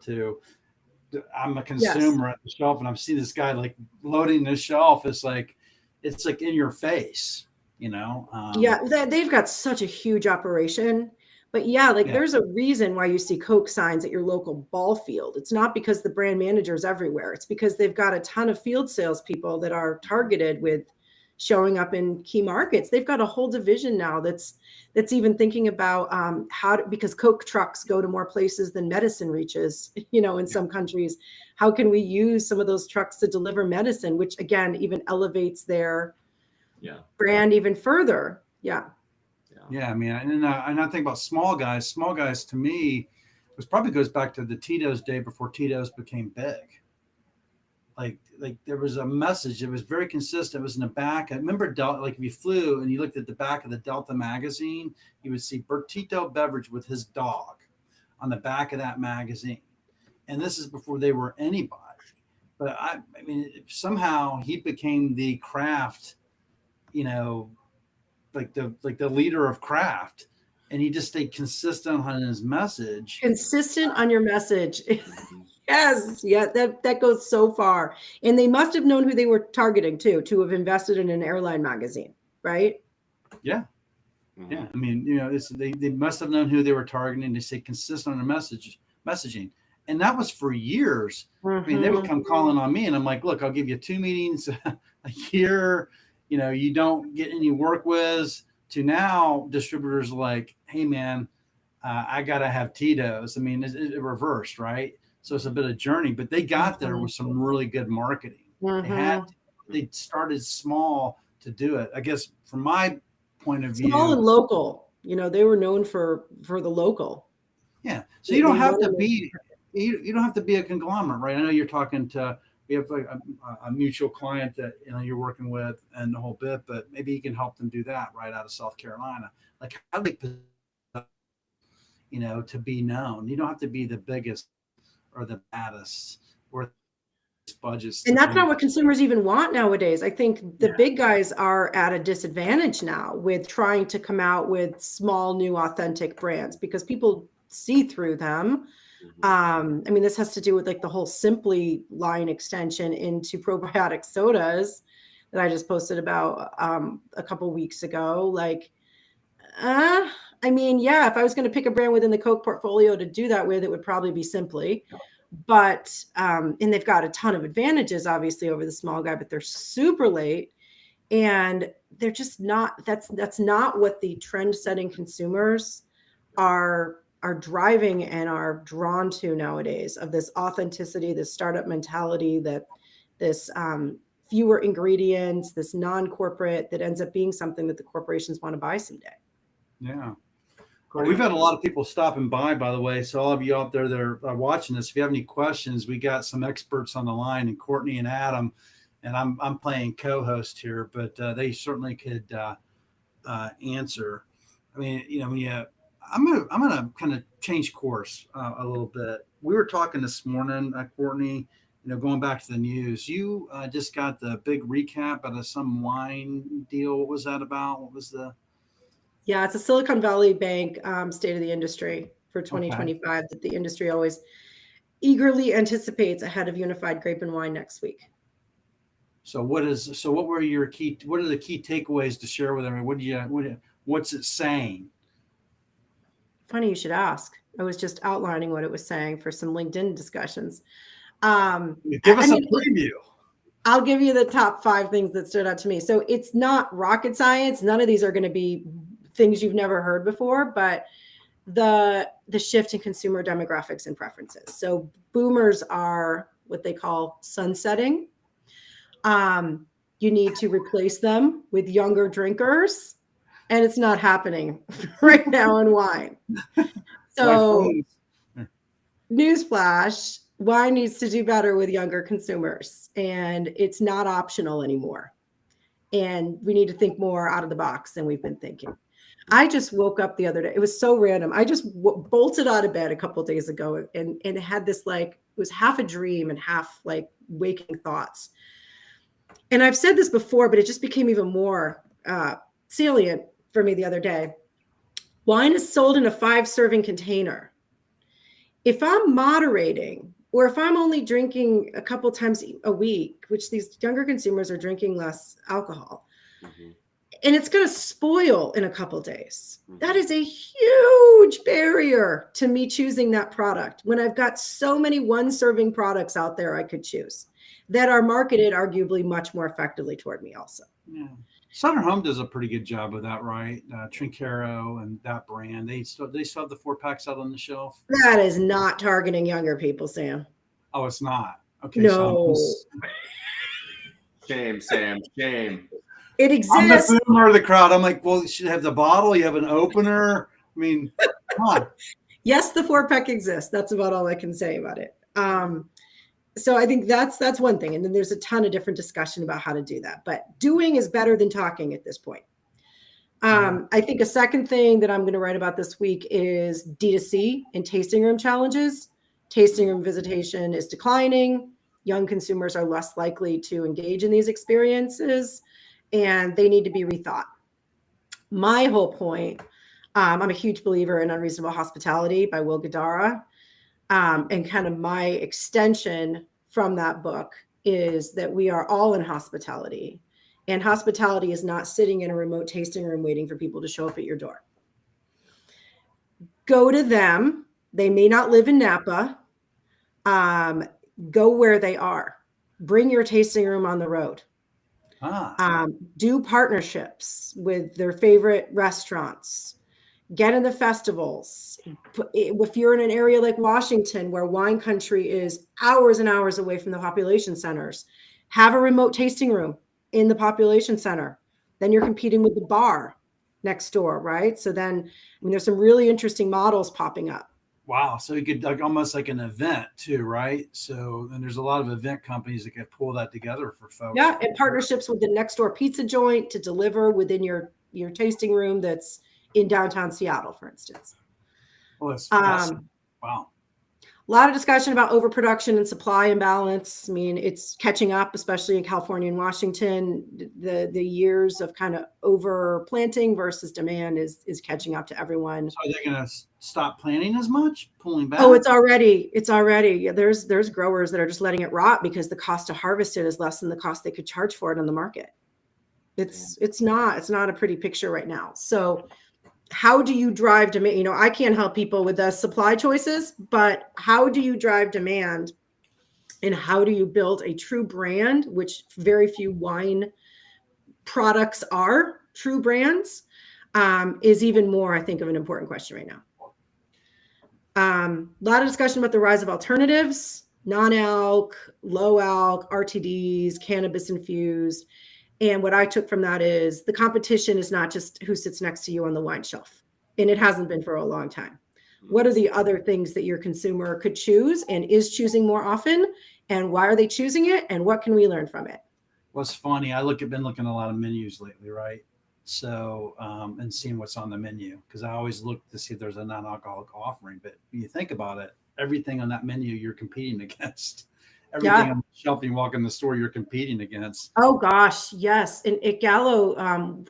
I'm a consumer at the shelf and I'm seeing this guy loading the shelf. It's like in your face. They've got such a huge operation, but there's a reason why you see Coke signs at your local ball field. It's not because the brand manager's everywhere. It's because they've got a ton of field salespeople that are targeted with showing up in key markets. They've got a whole division now that's even thinking about because Coke trucks go to more places than medicine reaches, in some countries. How can we use some of those trucks to deliver medicine, which again, even elevates their brand even further. Yeah. I mean, and I think about small guys. Small guys to me probably goes back to the Tito's day before Tito's became big. Like there was a message. It was very consistent. It was in the back. I remember if you flew and you looked at the back of the Delta magazine, you would see Bertito Beverage with his dog on the back of that magazine. And this is before they were anybody. But I mean, somehow he became the craft, like the leader of craft, and he just stayed consistent on his message. Consistent on your message. Yes. Yeah. That goes so far. And they must have known who they were targeting to have invested in an airline magazine, right? Yeah. Yeah. I mean, they must have known who they were targeting. They stay consistent on their messaging. And that was for years. I mean, they would come calling on me and I'm like, look, I'll give you 2 meetings a year. You don't get any work with, to now distributors like, hey man, I got to have Tito's. I mean, it reversed, right? So it's a bit of a journey, but they got there with some really good marketing. They started small to do it. I guess from my point of view, small and local, they were known for the local. Yeah. So you don't have to be, you don't have to be a conglomerate, right? I know you're talking to, we have a mutual client that you're working with and the whole bit, but maybe you can help them do that right out of South Carolina. Like how they, to be known. You don't have to be the biggest or the baddest or budgets. And that's not what consumers even want nowadays. I think the big guys are at a disadvantage now with trying to come out with small, new, authentic brands because people see through them. I mean, this has to do with the whole Simply line extension into probiotic sodas that I just posted about a couple weeks ago. I mean, if I was going to pick a brand within the Coke portfolio to do that with, it would probably be Simply. But, and they've got a ton of advantages, obviously, over the small guy, but they're super late. And they're just not, that's not what the trend setting consumers are driving and are drawn to nowadays, of this authenticity, this startup mentality, that this fewer ingredients, this non-corporate that ends up being something that the corporations want to buy someday. Yeah. Well, we've had a lot of people stopping by the way. So all of you out there that are watching this, if you have any questions, we got some experts on the line, and Courtney and Adam, and I'm playing co-host here, but they certainly could answer. I mean, I'm gonna kind of change course a little bit. We were talking this morning, Courtney, going back to the news. You just got the big recap out of some wine deal. What was that about? What was the? Yeah, it's a Silicon Valley Bank state of the industry for 2025 that the industry always eagerly anticipates ahead of Unified Grape and Wine next week. So what are the key takeaways to share with everyone? What's it saying? Funny you should ask. I was just outlining what it was saying for some LinkedIn discussions. Give us a preview. I'll give you the top 5 things that stood out to me. So it's not rocket science. None of these are going to be things you've never heard before, but the shift in consumer demographics and preferences. So boomers are what they call sunsetting. You need to replace them with younger drinkers, and it's not happening right now in wine. So newsflash, wine needs to do better with younger consumers, and it's not optional anymore. And we need to think more out of the box than we've been thinking. I just woke up the other day. It was so random. I just bolted out of bed a couple of days ago and had this, like, it was half a dream and half like waking thoughts. And I've said this before, but it just became even more salient for me the other day. Wine is sold in a 5-serving container. If I'm moderating, or if I'm only drinking a couple times a week, which these younger consumers are drinking less alcohol, and it's going to spoil in a couple days, that is a huge barrier to me choosing that product when I've got so many 1-serving products out there I could choose that are marketed arguably much more effectively toward me also. Yeah. Southern Home does a pretty good job of that, right? Trinchero and that brand, they still have the 4-packs out on the shelf. That is not targeting younger people, Sam. Oh, it's not. Okay. No. Shame, Sam. Shame. It exists. I'm the boomer of the crowd. I'm like, well, you should have the bottle. You have an opener. I mean, come on. Yes, the 4-pack exists. That's about all I can say about it. So I think that's one thing. And then there's a ton of different discussion about how to do that. But doing is better than talking at this point. I think a second thing that I'm going to write about this week is D2C and tasting room challenges. Tasting room visitation is declining. Young consumers are less likely to engage in these experiences, and they need to be rethought. My whole point, I'm a huge believer in Unreasonable Hospitality by Will Guidara. And kind of my extension from that book is that we are all in hospitality, and hospitality is not sitting in a remote tasting room waiting for people to show up at your door. Go to them. They may not live in Napa. Go where they are. Bring your tasting room on the road. Do partnerships with their favorite restaurants. Get in the festivals. If you're in an area like Washington, where wine country is hours and hours away from the population centers, have a remote tasting room in the population center. Then you're competing with the bar next door, right? So then, there's some really interesting models popping up. Wow. So you could almost like an event too, right? So, and there's a lot of event companies that could pull that together for folks. Yeah, and partnerships with the next door pizza joint to deliver within your tasting room that's in downtown Seattle, for instance. Well, that's wow. A lot of discussion about overproduction and supply imbalance. I mean, it's catching up, especially in California and Washington. The years of kind of over planting versus demand is catching up to everyone. So are they going to stop planting as much, pulling back? Oh, it's already. Yeah, there's growers that are just letting it rot because the cost to harvest it is less than the cost they could charge for it on the market. It's not a pretty picture right now. So how do you drive demand? I can't help people with the supply choices, but how do you drive demand, and how do you build a true brand, which very few wine products are true brands, is even more, I think, of an important question right now. A lot of discussion about the rise of alternatives, non-alc, low-alc, RTDs, cannabis infused. And what I took from that is the competition is not just who sits next to you on the wine shelf. And it hasn't been for a long time. What are the other things that your consumer could choose and is choosing more often? And why are they choosing it? And what can we learn from it? What's funny, been looking at a lot of menus lately, right? So, and seeing what's on the menu, because I always look to see if there's a non-alcoholic offering. But when you think about it, everything on that menu you're competing against. Everything on the shelf you walk in the store, you're competing against. Oh gosh, yes. And at Gallo,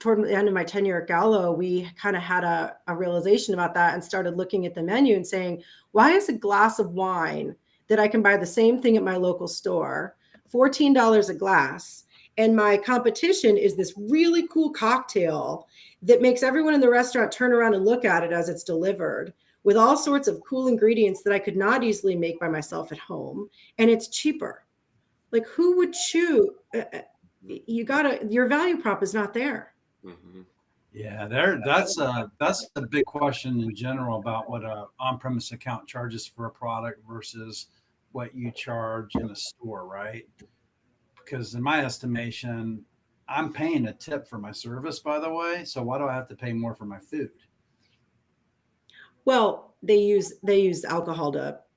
toward the end of my tenure at Gallo, we kind of had a realization about that and started looking at the menu and saying, why is a glass of wine that I can buy the same thing at my local store, $14 a glass. And my competition is this really cool cocktail that makes everyone in the restaurant turn around and look at it as it's delivered, with all sorts of cool ingredients that I could not easily make by myself at home. And it's cheaper. Like, who would choose? Your value prop is not there. Mhm. Yeah, that's a big question in general about what a on-premise account charges for a product versus what you charge in a store, right? Because in my estimation, I'm paying a tip for my service, by the way. So why do I have to pay more for my food? Well, they use alcohol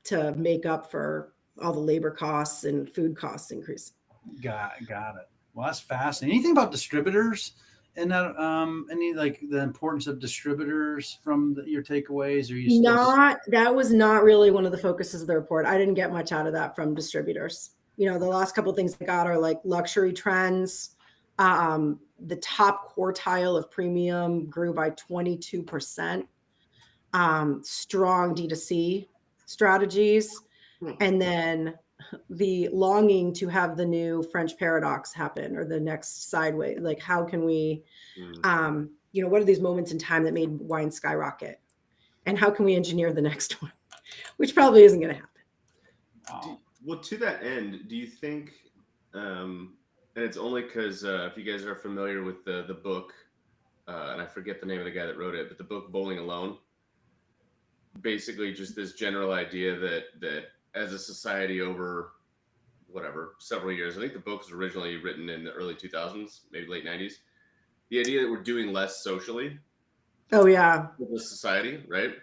to make up for all the labor costs and food costs increase. Got it. Well, that's fascinating. Anything about distributors and that any like the importance of distributors from your takeaways? Or you still That was not really one of the focuses of the report. I didn't get much out of that from distributors. The last couple of things I got are like luxury trends. The top quartile of premium grew by 22%. Strong D2C strategies, and then the longing to have the new French paradox happen, or the next sideways. Like, how can we, what are these moments in time that made wine skyrocket, and how can we engineer the next one, which probably isn't going to happen. Well, to that end, do you think, and it's only because if you guys are familiar with the book, and I forget the name of the guy that wrote it, but the book Bowling Alone, basically just this general idea that as a society over whatever several years, I think the book was originally written in the early 2000s, maybe late 90s, the idea that we're doing less socially Oh yeah, with the society, right?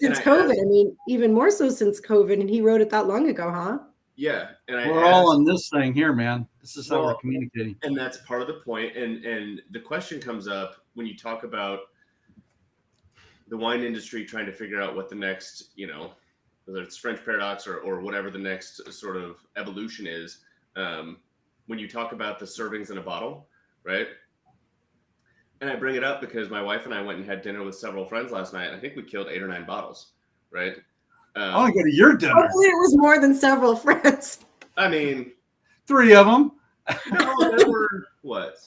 since COVID. I mean, even more so since COVID, and he wrote it that long ago, huh? Yeah, and we're all on this thing here, man. This is how we're communicating, and that's part of the point. And the question comes up when you talk about the wine industry trying to figure out what the next, whether it's French paradox or whatever the next sort of evolution is. When you talk about the servings in a bottle, right? And I bring it up because my wife and I went and had dinner with several friends last night. I think we killed 8 or 9 bottles, right? I want to go to your dinner. Hopefully it was more than several friends. I mean, 3 of them. No, there were what?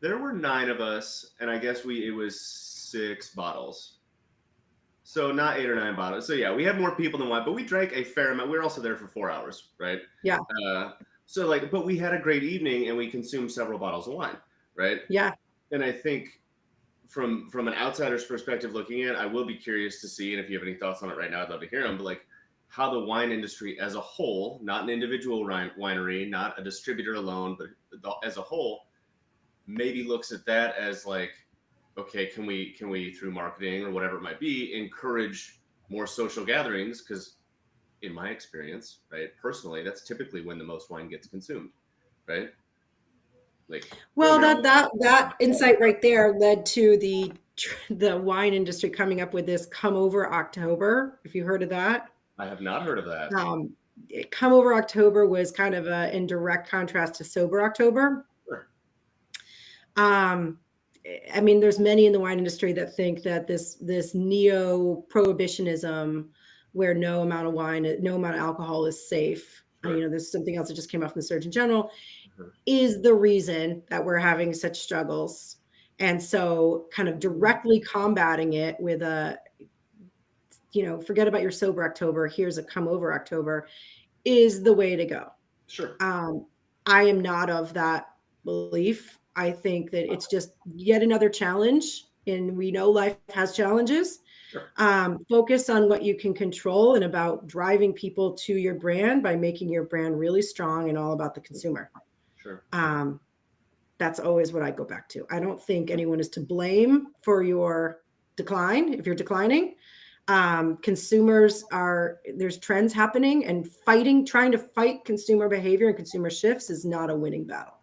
There were 9 of us, and I guess it was 6 bottles. So not 8 or 9 bottles. So yeah, we had more people than wine, but we drank a fair amount. We were also there for 4 hours, right? Yeah. But we had a great evening and we consumed several bottles of wine, right? Yeah. And I think from an outsider's perspective looking in, I will be curious to see, and if you have any thoughts on it right now, I'd love to hear them, but like how the wine industry as a whole, not an individual winery, not a distributor alone, but as a whole, maybe looks at that as like, okay, can we through marketing or whatever it might be, encourage more social gatherings? Because in my experience, right, personally, that's typically when the most wine gets consumed, right? Like, well, that insight right there led to the wine industry coming up with this Come Over October. If you heard of that. I have not heard of that. Come Over October was kind of in direct contrast to Sober October. Sure. I mean, there's many in the wine industry that think that this neo-prohibitionism, where no amount of wine, no amount of alcohol is safe. Sure. There's something else that just came out from the Surgeon General, is the reason that we're having such struggles. And so kind of directly combating it with forget about your Sober October, here's a Come Over October, is the way to go. Sure. I am not of that belief. I think that it's just yet another challenge, and we know life has challenges. Sure. Focus on what you can control and about driving people to your brand by making your brand really strong and all about the consumer. Sure. That's always what I go back to. I don't think anyone is to blame for your decline. If you're declining, consumers there's trends happening, and trying to fight consumer behavior and consumer shifts is not a winning battle.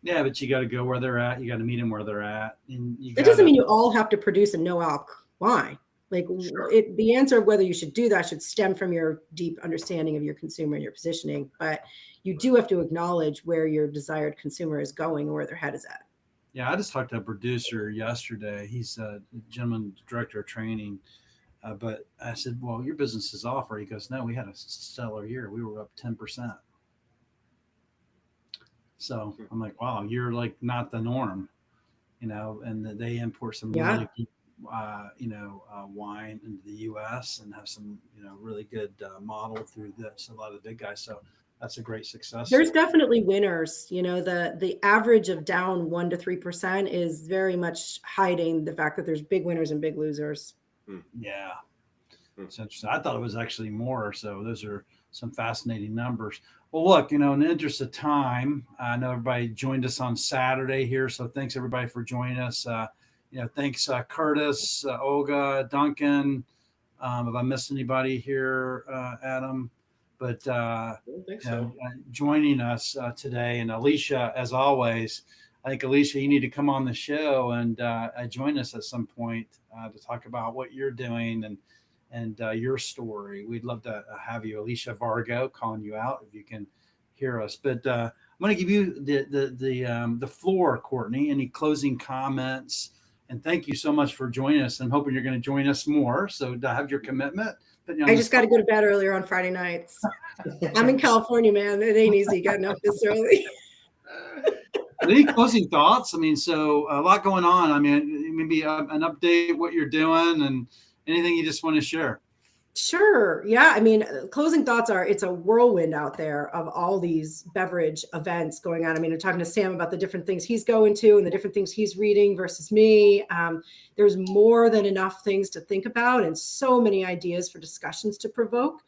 Yeah, but you got to go where they're at. You got to meet them where they're at. And it doesn't mean you all have to produce a no-alc wine. Like, sure. The answer of whether you should do that should stem from your deep understanding of your consumer and your positioning. But you do have to acknowledge where your desired consumer is going and where their head is at. Yeah, I just talked to a producer yesterday. He's a gentleman director of training. But I said, well, your business is off. Or he goes, no, we had a stellar year. We were up 10%. So I'm like, wow, you're like not the norm, and they import some Yeah. really good, wine into the U.S. and have some, really good model through this. A lot of the big guys. So that's a great success. There's definitely winners. The average of down 1% to 3% is very much hiding the fact that there's big winners and big losers. Yeah. It's interesting. I thought it was actually more. So those are some fascinating numbers. Well, look, in the interest of time, I know everybody joined us on Saturday here. So thanks everybody for joining us. Thanks Curtis, Olga, Duncan. If I missed anybody here, Adam, but I don't think so. joining us today, and Alicia, as always, I think Alicia, you need to come on the show and join us at some point to talk about what you're doing and your story. We'd love to have you, Alicia Vargo, calling you out if you can hear us. But I'm going to give you the floor, Courtney. Any closing comments? And thank you so much for joining us. I'm hoping you're going to join us more. So to have your commitment. I just got to go to bed earlier on Friday nights. I'm in California, man. It ain't easy getting up this early. Any closing thoughts? I mean, so a lot going on. I mean, maybe an update what you're doing and anything you just want to share. Sure. Yeah. I mean, closing thoughts are it's a whirlwind out there of all these beverage events going on. I mean, I'm talking to Sam about the different things he's going to and the different things he's reading versus me. There's more than enough things to think about and so many ideas for discussions to provoke.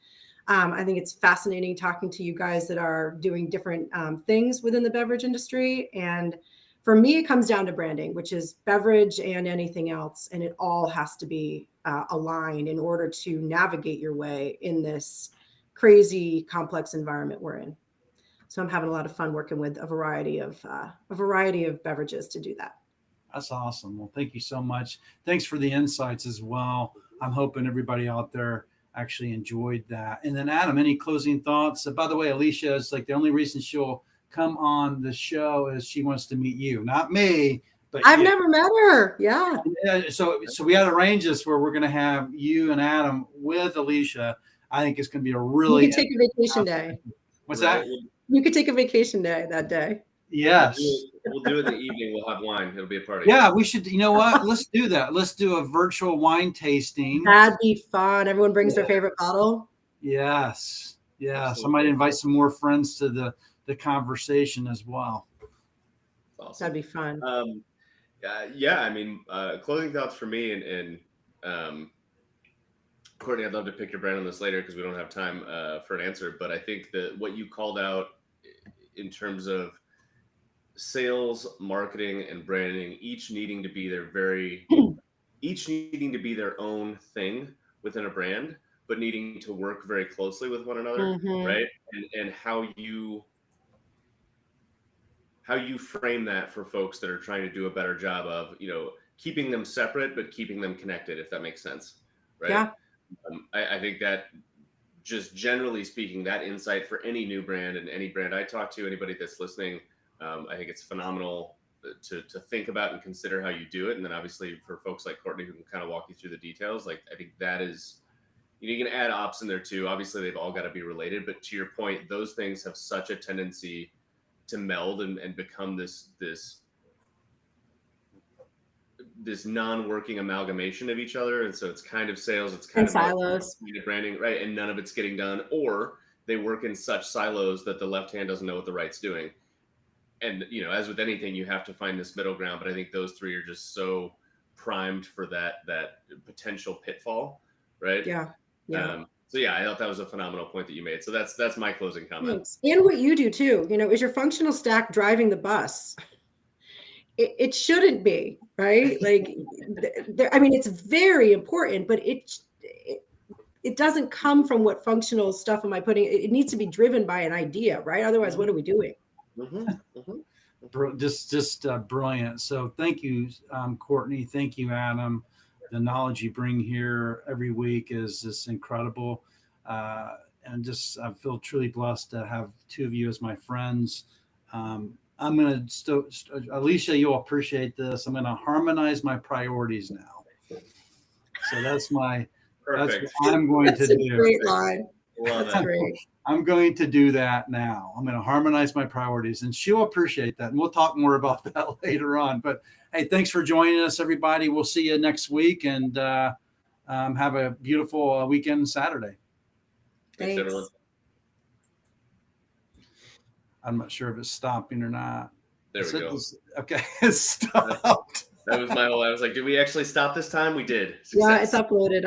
I think it's fascinating talking to you guys that are doing different things within the beverage industry. And for me, it comes down to branding, which is beverage and anything else. And it all has to be aligned in order to navigate your way in this crazy, complex environment we're in. So I'm having a lot of fun working with a variety of beverages to do that. That's awesome. Well, thank you so much. Thanks for the insights as well. I'm hoping everybody out there actually enjoyed that. And then Adam, any closing thoughts? By the way, Alicia is like the only reason she'll come on the show is she wants to meet you, not me. But I've never met her. Yeah. So we had arranged this where we're going to have you and Adam with Alicia. I think it's going to be a really. You could take a vacation day. What's that? You could take a vacation day that day. Yes. We'll do it in the evening. We'll have wine. It'll be a party. Yeah, we should. You know what? Let's do that. Let's do a virtual wine tasting. That'd be fun. Everyone brings their favorite bottle. Yes. Yeah. Absolutely. Somebody invite some more friends to the conversation as well. Awesome. That'd be fun. Yeah. I mean, closing thoughts for me and Courtney, I'd love to pick your brain on this later because we don't have time for an answer. But I think that what you called out in terms of sales, marketing, and branding, each needing to be their own thing within a brand, but needing to work very closely with one another, right? And how you frame that for folks that are trying to do a better job of, keeping them separate, but keeping them connected, if that makes sense, right? Yeah. I think that just generally speaking, that insight for any new brand and any brand I talk to, anybody that's listening, I think it's phenomenal to think about and consider how you do it. And then obviously for folks like Courtney who can kind of walk you through the details, like I think that is, you can add ops in there too. Obviously they've all got to be related, but to your point, those things have such a tendency to meld and become this non-working amalgamation of each other. And so it's kind of sales, it's kind of silos, branding, right? And none of it's getting done, or they work in such silos that the left hand doesn't know what the right's doing. And, as with anything, you have to find this middle ground. But I think those three are just so primed for that potential pitfall, right? Yeah. So yeah, I thought that was a phenomenal point that you made. So that's my closing comment. Thanks. And what you do too, is your functional stack driving the bus? It shouldn't be, right? Like, it's very important, but it doesn't come from what functional stuff am I putting. It needs to be driven by an idea, right? Otherwise, what are we doing? Just brilliant. So thank you, Courtney. Thank you, Adam. The knowledge you bring here every week is just incredible. And just, I feel truly blessed to have two of you as my friends. I'm going to, Alicia, you'll appreciate this. I'm going to harmonize my priorities now. So that's my Perfect. what I'm going That's to a do. great line. Love That's it. great. I'm going to do that now. I'm going to harmonize my priorities, and she'll appreciate that. And we'll talk more about that later on. But hey, thanks for joining us, everybody. We'll see you next week, and have a beautiful weekend Saturday. Thanks, everyone. Thanks. I'm not sure if it's stopping or not. There we go. Okay, it's stopped. That was my whole. I was like, did we actually stop this time? We did. Yeah, Success. it's uploaded.